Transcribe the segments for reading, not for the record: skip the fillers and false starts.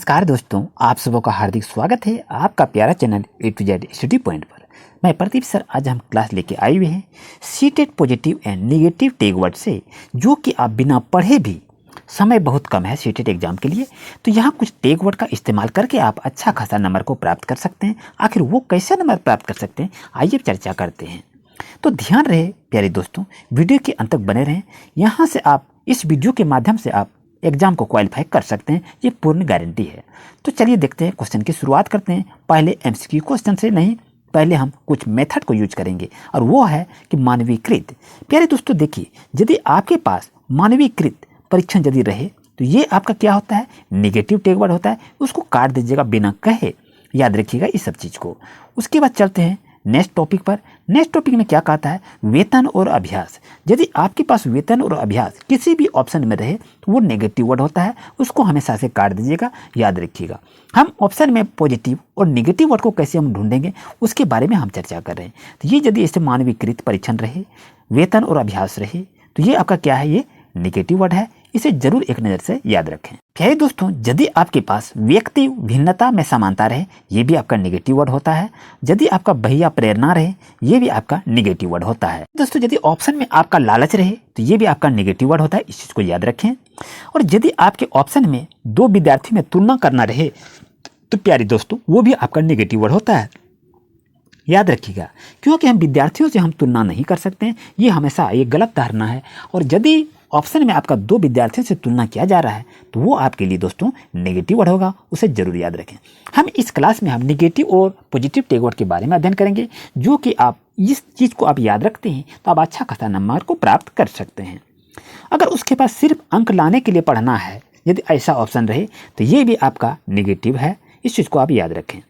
नमस्कार दोस्तों, आप सबों का हार्दिक स्वागत है आपका प्यारा channel A to Z study point पर। मैं प्रदीप सर आज हम क्लास लेके आए हुए हैं CTET positive and negative tag word से, जो कि आप बिना पढ़े भी समय बहुत कम है सीटेट एग्जाम के लिए, तो यहाँ कुछ टैग वर्ड का इस्तेमाल करके आप अच्छा खासा नंबर को प्राप्त कर सकते हैं। आखिर वो कैसे नंबर प्राप्त कर सकते हैं, आइए चर्चा करते हैं। तो ध्यान रहे प्यारे दोस्तों, वीडियो के अंत तक बने रहें। यहाँ से आप इस वीडियो के माध्यम से आप एग्जाम को क्वालिफाई कर सकते हैं, ये पूर्ण गारंटी है। तो चलिए देखते हैं, क्वेश्चन की शुरुआत करते हैं। पहले एमसीक्यू क्वेश्चन से नहीं, पहले हम कुछ मेथड को यूज करेंगे और वो है कि मानवीकृत। प्यारे दोस्तों देखिए, यदि आपके पास मानवीकृत परीक्षण यदि रहे तो ये आपका क्या होता है, नेगेटिव टैग वर्ड होता है। उसको काट दीजिएगा बिना कहे, याद रखिएगा इस सब चीज़ को। उसके बाद चलते हैं नेक्स्ट टॉपिक पर। नेक्स्ट टॉपिक में क्या कहता है, वेतन और अभ्यास। यदि आपके पास वेतन और अभ्यास किसी भी ऑप्शन में रहे तो वो नेगेटिव वर्ड होता है, उसको हमेशा से काट दीजिएगा, याद रखिएगा। हम ऑप्शन में पॉजिटिव और नेगेटिव वर्ड को कैसे हम ढूंढेंगे उसके बारे में हम चर्चा कर रहे हैं। तो ये यदि इसे मानवीकृत परीक्षण रहे, वेतन और अभ्यास रहे, तो ये आपका क्या है, ये नेगेटिव वर्ड है। इसे जरूर एक नज़र से याद रखें। प्यारे दोस्तों, यदि आपके पास व्यक्ति भिन्नता में समानता रहे, ये भी आपका नेगेटिव वर्ड होता है। यदि आपका भैया प्रेरणा रहे, ये भी आपका नेगेटिव वर्ड होता है। दोस्तों यदि ऑप्शन में आपका लालच रहे तो ये भी आपका नेगेटिव वर्ड होता है, इस चीज़ को याद रखें। और यदि आपके ऑप्शन में दो विद्यार्थी में तुलना करना रहे तो प्यारे दोस्तों वो भी आपका नेगेटिव वर्ड होता है, याद रखिएगा। क्योंकि हम विद्यार्थियों से हम तुलना नहीं कर सकते हैं, ये हमेशा एक गलत धारणा है। और यदि ऑप्शन में आपका दो विद्यार्थियों से तुलना किया जा रहा है तो वो आपके लिए दोस्तों नेगेटिव वर्ड होगा, उसे जरूर याद रखें। हम इस क्लास में हम नेगेटिव और पॉजिटिव टैग वर्ड के बारे में अध्ययन करेंगे, जो कि आप इस चीज़ को आप याद रखते हैं तो आप अच्छा खासा नंबर को प्राप्त कर सकते हैं। अगर उसके पास सिर्फ अंक लाने के लिए पढ़ना है, यदि ऐसा ऑप्शन रहे तो ये भी आपका नेगेटिव है, इस चीज़ को आप याद रखें।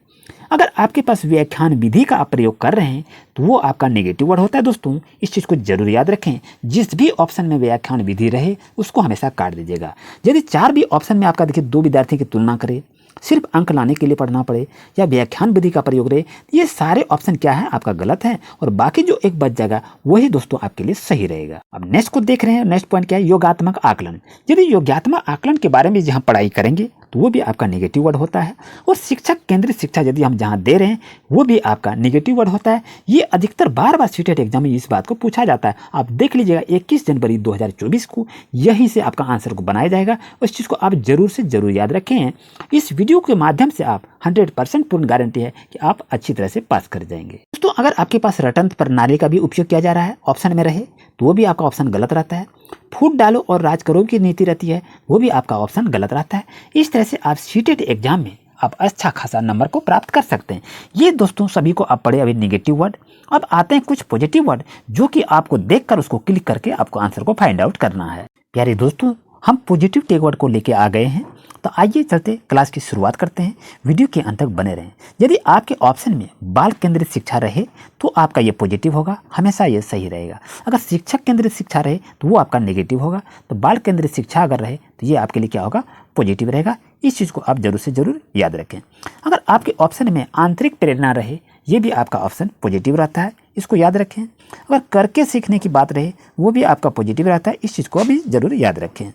अगर आपके पास व्याख्यान विधि का आप प्रयोग कर रहे हैं तो वो आपका नेगेटिव वर्ड होता है दोस्तों, इस चीज़ को जरूर याद रखें। जिस भी ऑप्शन में व्याख्यान विधि रहे उसको हमेशा काट दीजिएगा। यदि चार भी ऑप्शन में आपका देखिए दो विद्यार्थी की तुलना करे, सिर्फ अंक लाने के लिए पढ़ना पड़े या व्याख्यान विधि का प्रयोग रहे, ये सारे ऑप्शन क्या है, आपका गलत है। और बाकी जो एक बच जाएगा वही दोस्तों आपके लिए सही रहेगा। अब नेक्स्ट को देख रहे हैं, नेक्स्ट पॉइंट क्या है, योगात्मक आकलन। यदि योगात्मक आकलन के बारे में जहाँ पढ़ाई करेंगे तो वो भी आपका नेगेटिव वर्ड होता है। और शिक्षक केंद्रित शिक्षा यदि हम जहाँ दे रहे हैं वो भी आपका नेगेटिव वर्ड होता है। ये अधिकतर बार बार सीटेट एग्जाम में इस बात को पूछा जाता है। आप देख लीजिएगा 21 जनवरी 2024 को यहीं से आपका आंसर को बनाया जाएगा। उस चीज़ को आप जरूर से जरूर याद रखें। इस वीडियो के माध्यम से आप 100% पूर्ण गारंटी है कि आप अच्छी तरह से पास कर जाएंगे। दोस्तों अगर आपके पास रटंत प्रणाली का भी उपयोग किया जा रहा है ऑप्शन में रहे तो वो भी आपका ऑप्शन गलत रहता है। फूट डालो और राज करो की नीति रहती है, वो भी आपका ऑप्शन गलत रहता है। इस तरह से आप सीटेट एग्जाम में आप अच्छा खासा नंबर को प्राप्त कर सकते हैं। ये दोस्तों सभी को आप पढ़े अभी नेगेटिव वर्ड। अब आते हैं कुछ पॉजिटिव वर्ड, जो कि आपको देखकर उसको क्लिक करके आपको आंसर को फाइंड आउट करना है। प्यारे दोस्तों, हम पॉजिटिव टैग वर्ड को लेके आ गए हैं, तो आइए चलते क्लास की शुरुआत करते हैं। वीडियो के अंत तक बने रहें। यदि आपके ऑप्शन में बाल केंद्रित शिक्षा रहे तो आपका ये पॉजिटिव होगा, हमेशा ये सही रहेगा। अगर शिक्षक केंद्रित शिक्षा रहे तो वो आपका नेगेटिव होगा। तो बाल केंद्रित शिक्षा अगर रहे तो ये आपके लिए क्या होगा, पॉजिटिव रहेगा। इस चीज़ को आप जरूर से जरूर याद रखें। अगर आपके ऑप्शन में आंतरिक प्रेरणा रहे, ये भी आपका ऑप्शन पॉजिटिव रहता है, इसको याद रखें। अगर करके सीखने की बात रहे वो भी आपका पॉजिटिव रहता है, इस चीज़ को भी जरूर याद रखें।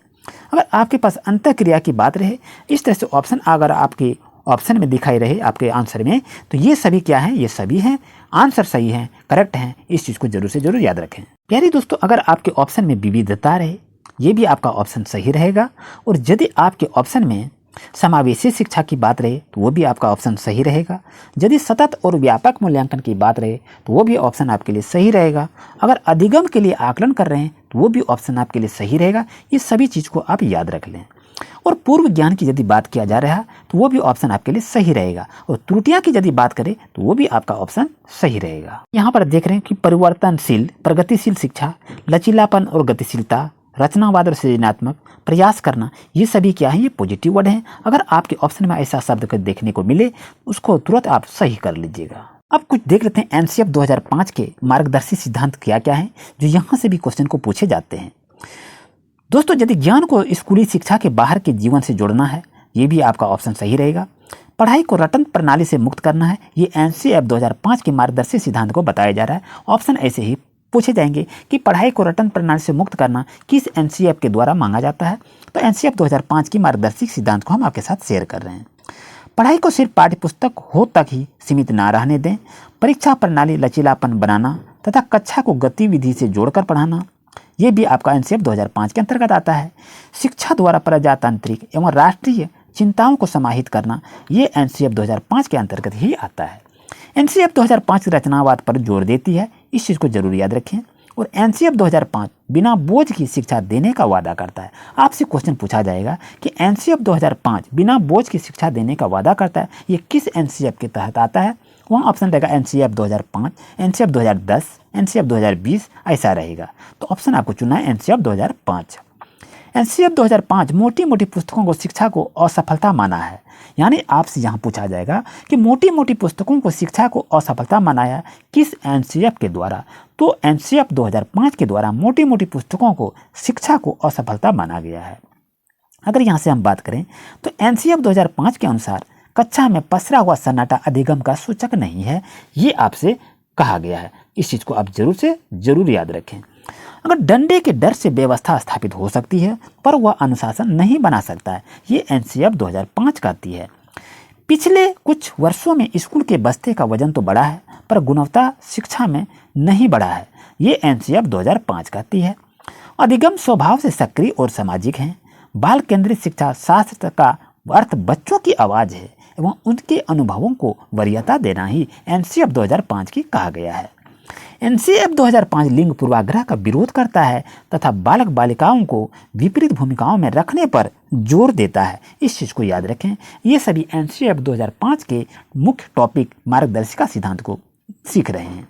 अगर आपके पास अंतःक्रिया की बात रहे, इस तरह से ऑप्शन अगर आपके ऑप्शन में दिखाई रहे आपके आंसर में, तो ये सभी क्या है, ये सभी हैं आंसर सही हैं, करेक्ट हैं। इस चीज़ को जरूर से जरूर याद रखें। प्यारे दोस्तों, अगर आपके ऑप्शन में विविधता रहे, ये भी आपका ऑप्शन सही रहेगा। और यदि आपके ऑप्शन में समावेशी शिक्षा की बात रहे तो वो भी आपका ऑप्शन सही रहेगा। यदि सतत और व्यापक मूल्यांकन की बात रहे तो वो भी ऑप्शन आपके लिए सही रहेगा। अगर अधिगम के लिए आकलन कर रहे हैं तो वो भी ऑप्शन आपके लिए सही रहेगा। ये सभी चीज़ को आप याद रख लें। और पूर्व ज्ञान की यदि बात किया जा रहा है तो वो भी ऑप्शन आपके लिए सही रहेगा। और त्रुटियां की यदि बात करें तो वो भी आपका ऑप्शन सही रहेगा। यहाँ पर देख रहे हैं कि परिवर्तनशील प्रगतिशील शिक्षा, लचीलापन और गतिशीलता, रचनावाद और सृजनात्मक प्रयास करना, ये सभी क्या है, ये पॉजिटिव वर्ड हैं। अगर आपके ऑप्शन में ऐसा शब्द को देखने को मिले उसको तुरंत आप सही कर लीजिएगा। अब कुछ देख लेते हैं एनसीएफ 2005 के मार्गदर्शी सिद्धांत क्या क्या है, जो यहाँ से भी क्वेश्चन को पूछे जाते हैं। दोस्तों यदि ज्ञान को स्कूली शिक्षा के बाहर के जीवन से जोड़ना है, ये भी आपका ऑप्शन सही रहेगा। पढ़ाई को रटन प्रणाली से मुक्त करना है, ये एनसीएफ 2005 के मार्गदर्शी सिद्धांत को बताया जा रहा है, ऑप्शन ऐसे ही पूछे जाएंगे कि पढ़ाई को रटन प्रणाली से मुक्त करना किस एनसीएफ के द्वारा मांगा जाता है। तो एनसीएफ 2005 की मार्गदर्शक सिद्धांत को हम आपके साथ शेयर कर रहे हैं। पढ़ाई को सिर्फ पाठ्यपुस्तक हो तक ही सीमित ना रहने दें। परीक्षा प्रणाली लचीलापन बनाना तथा कक्षा को गतिविधि से जोड़कर पढ़ाना, ये भी आपका एनसीएफ 2005 के अंतर्गत आता है। शिक्षा द्वारा प्रजातांत्रिक एवं राष्ट्रीय चिंताओं को समाहित करना, ये एनसीएफ 2005 के अंतर्गत ही आता है। एनसीएफ 2005 रचनावाद पर जोर देती है, इस चीज़ को जरूर याद रखें। और एनसीएफ 2005 बिना बोझ की शिक्षा देने का वादा करता है। आपसे क्वेश्चन पूछा जाएगा कि एनसीएफ 2005 बिना बोझ की शिक्षा देने का वादा करता है, ये किस एनसीएफ के तहत आता है? वहाँ ऑप्शन रहेगा एनसीएफ 2005, एनसीएफ 2010, एनसीएफ 2020, ऐसा रहेगा। तो ऑप्शन आपको चुनना है एनसीएफ 2005। एनसीएफ 2005 मोटी मोटी पुस्तकों को शिक्षा को असफलता माना है। यानी आपसे यहाँ पूछा जाएगा कि मोटी मोटी पुस्तकों को शिक्षा को असफलता मनाया किस एनसीएफ के द्वारा? तो एनसीएफ 2005 के द्वारा मोटी मोटी पुस्तकों को शिक्षा को असफलता माना गया है। अगर यहाँ से हम बात करें तो एनसीएफ 2005 के अनुसार कक्षा में पसरा हुआ सन्नाटा अधिगम का सूचक नहीं है, ये आपसे कहा गया है। इस चीज़ को आप जरूर याद रखें। अगर डंडे के डर से व्यवस्था स्थापित हो सकती है पर वह अनुशासन नहीं बना सकता है, ये एनसीएफ 2005 कहती है। पिछले कुछ वर्षों में स्कूल के बस्ते का वजन तो बढ़ा है पर गुणवत्ता शिक्षा में नहीं बढ़ा है, ये एनसीएफ 2005 कहती है। अधिगम स्वभाव से सक्रिय और सामाजिक हैं। बाल केंद्रित शिक्षा शास्त्र का अर्थ बच्चों की आवाज़ है एवं उनके अनुभवों को वरीयता देना ही एनसीएफ 2005 की कहा गया है। एनसीएफ 2005 लिंग पूर्वाग्रह का विरोध करता है तथा बालक बालिकाओं को विपरीत भूमिकाओं में रखने पर जोर देता है। इस चीज़ को याद रखें। ये सभी एनसीएफ 2005 के मुख्य टॉपिक मार्गदर्शिका सिद्धांत को सीख रहे हैं।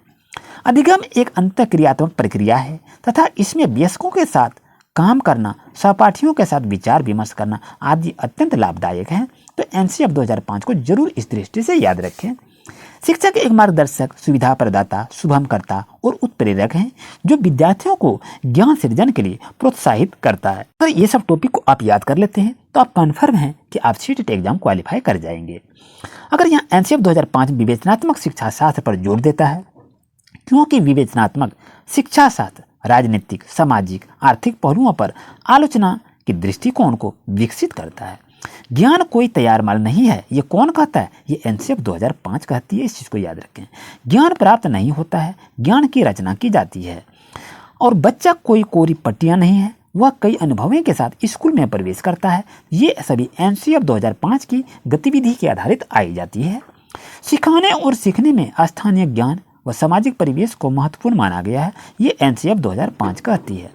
अधिगम एक अंतःक्रियात्मक प्रक्रिया है तथा इसमें वयस्कों के साथ काम करना, सहपाठियों के साथ विचार विमर्श करना आदि अत्यंत लाभदायक है। तो एनसीएफ 2005 को जरूर इस दृष्टि से याद रखें। शिक्षक एक मार्गदर्शक, सुविधा प्रदाता, शुभमकर्ता और उत्प्रेरक हैं जो विद्यार्थियों को ज्ञान सृजन के लिए प्रोत्साहित करता है। तो ये सब टॉपिक को आप याद कर लेते हैं तो आप कन्फर्म हैं कि आप सीटेट एग्जाम क्वालिफाई कर जाएंगे। अगर यहाँ एनसीएफ 2005 विवेचनात्मक शिक्षा शास्त्र पर जोर देता है, क्योंकि विवेचनात्मक शिक्षा शास्त्र राजनीतिक, सामाजिक, आर्थिक पहलुओं पर आलोचना के दृष्टिकोण को विकसित करता है। ज्ञान कोई तैयार माल नहीं है, ये कौन कहता है? ये एनसीएफ 2005 कहती है। इस चीज़ को याद रखें। ज्ञान प्राप्त नहीं होता है, ज्ञान की रचना की जाती है। और बच्चा कोई कोरी पट्टियाँ नहीं है, वह कई अनुभवों के साथ स्कूल में प्रवेश करता है। ये सभी एनसीएफ 2005 की गतिविधि के आधारित आई जाती है। सिखाने और सीखने में स्थानीय ज्ञान व सामाजिक परिवेश को महत्वपूर्ण माना गया है, ये एनसीएफ 2005 कहती है।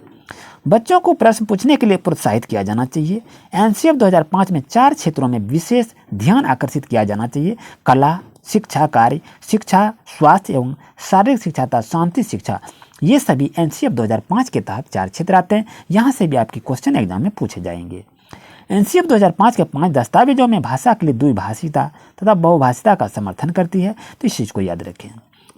बच्चों को प्रश्न पूछने के लिए प्रोत्साहित किया जाना चाहिए। एनसीएफ 2005 में 4 क्षेत्रों में विशेष ध्यान आकर्षित किया जाना चाहिए: कला, शिक्षा कार्य, शिक्षा, स्वास्थ्य एवं शारीरिक शिक्षा तथा शांति शिक्षा। ये सभी एनसीएफ 2005 के तहत 4 क्षेत्र आते हैं। यहाँ से भी आपके क्वेश्चन एग्जाम में पूछे जाएंगे। एनसीएफ 2005 के 5 दस्तावेजों में भाषा के लिए द्विभाषिता तथा बहुभाषिता का समर्थन करती है। तो इस चीज़ को याद रखें।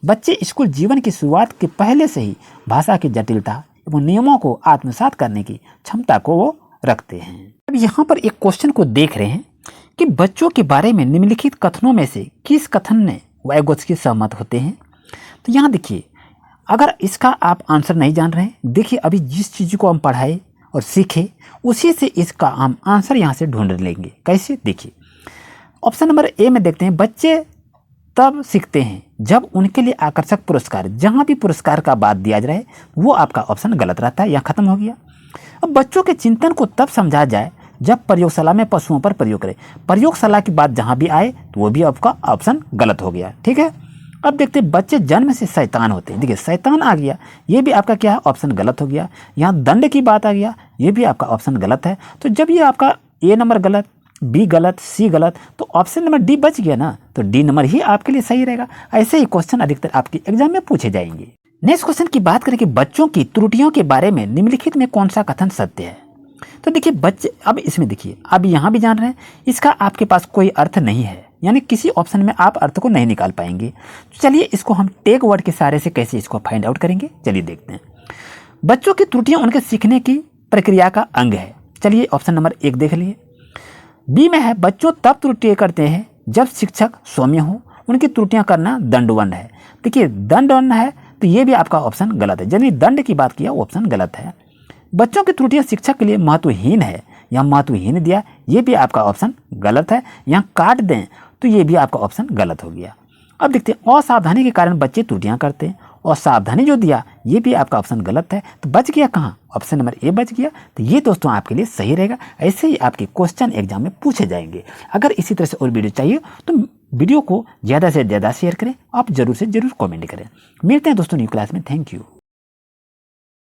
बच्चे स्कूल जीवन की शुरुआत के पहले से ही भाषा की जटिलता एवं नियमों को आत्मसात करने की क्षमता को वो रखते हैं। अब यहाँ पर एक क्वेश्चन को देख रहे हैं कि बच्चों के बारे में निम्नलिखित कथनों में से किस कथन ने वाइगोत्स्की सहमत होते हैं? तो यहाँ देखिए, अगर इसका आप आंसर नहीं जान रहे हैं, देखिए अभी जिस चीज़ को हम पढ़ाए और सीखे उसी से इसका हम आंसर यहाँ से ढूंढ लेंगे। कैसे? देखिए ऑप्शन नंबर ए में देखते हैं, बच्चे तब सीखते हैं जब उनके लिए आकर्षक पुरस्कार, जहाँ भी पुरस्कार का बात दिया जाए वो आपका ऑप्शन गलत रहता है, यहाँ खत्म हो गया। अब बच्चों के चिंतन को तब समझा जाए जब प्रयोगशाला में पशुओं पर प्रयोग करें। प्रयोगशाला की बात जहाँ भी आए तो वो भी आपका ऑप्शन गलत हो गया। ठीक है, अब देखते हैं, बच्चे जन्म से शैतान होते हैं। देखिए शैतान आ गया, ये भी आपका क्या है? ऑप्शन गलत हो गया। यहाँ दंड की बात आ गया, ये भी आपका ऑप्शन गलत है। तो जब ये आपका ए नंबर गलत, बी गलत, सी गलत, तो ऑप्शन नंबर डी बच गया ना, तो डी नंबर ही आपके लिए सही रहेगा। ऐसे ही क्वेश्चन अधिकतर आपके एग्जाम में पूछे जाएंगे। नेक्स्ट क्वेश्चन की बात करें कि बच्चों की त्रुटियों के बारे में निम्नलिखित में कौन सा कथन सत्य है? तो देखिए बच्चे, अब इसमें देखिए, अब यहाँ भी जान रहे हैं, इसका आपके पास कोई अर्थ नहीं है, यानी किसी ऑप्शन में आप अर्थ को नहीं निकाल पाएंगे। तो चलिए इसको हम टेक वर्ड के सहारे से कैसे इसको फाइंड आउट करेंगे, चलिए देखते हैं। बच्चों की त्रुटियां उनके सीखने की प्रक्रिया का अंग है। चलिए ऑप्शन नंबर 1 देख लिए। बी में है, बच्चों तब त्रुटियां करते हैं जब शिक्षक सौम्य हो, उनकी त्रुटियां करना दंडवन्न है। देखिए दंडवन्न है तो ये भी आपका ऑप्शन गलत है। यानी दंड की बात किया वो ऑप्शन गलत है। बच्चों की त्रुटियां शिक्षा के लिए महत्वहीन है, यहाँ महत्वहीन दिया, ये भी आपका ऑप्शन गलत है। यहाँ काट दें तो ये भी आपका ऑप्शन गलत हो गया। अब देखते हैं असावधानी के कारण बच्चे त्रुटियां करते हैं, और सावधानी जो दिया ये भी आपका ऑप्शन गलत है। तो बच गया कहाँ, ऑप्शन नंबर ए बच गया। तो ये दोस्तों आपके लिए सही रहेगा। ऐसे ही आपके क्वेश्चन एग्जाम में पूछे जाएंगे। अगर इसी तरह से और वीडियो चाहिए तो वीडियो को ज़्यादा से ज़्यादा शेयर करें, आप जरूर से जरूर कमेंट करें। मिलते हैं दोस्तों न्यू क्लास में। Thank you.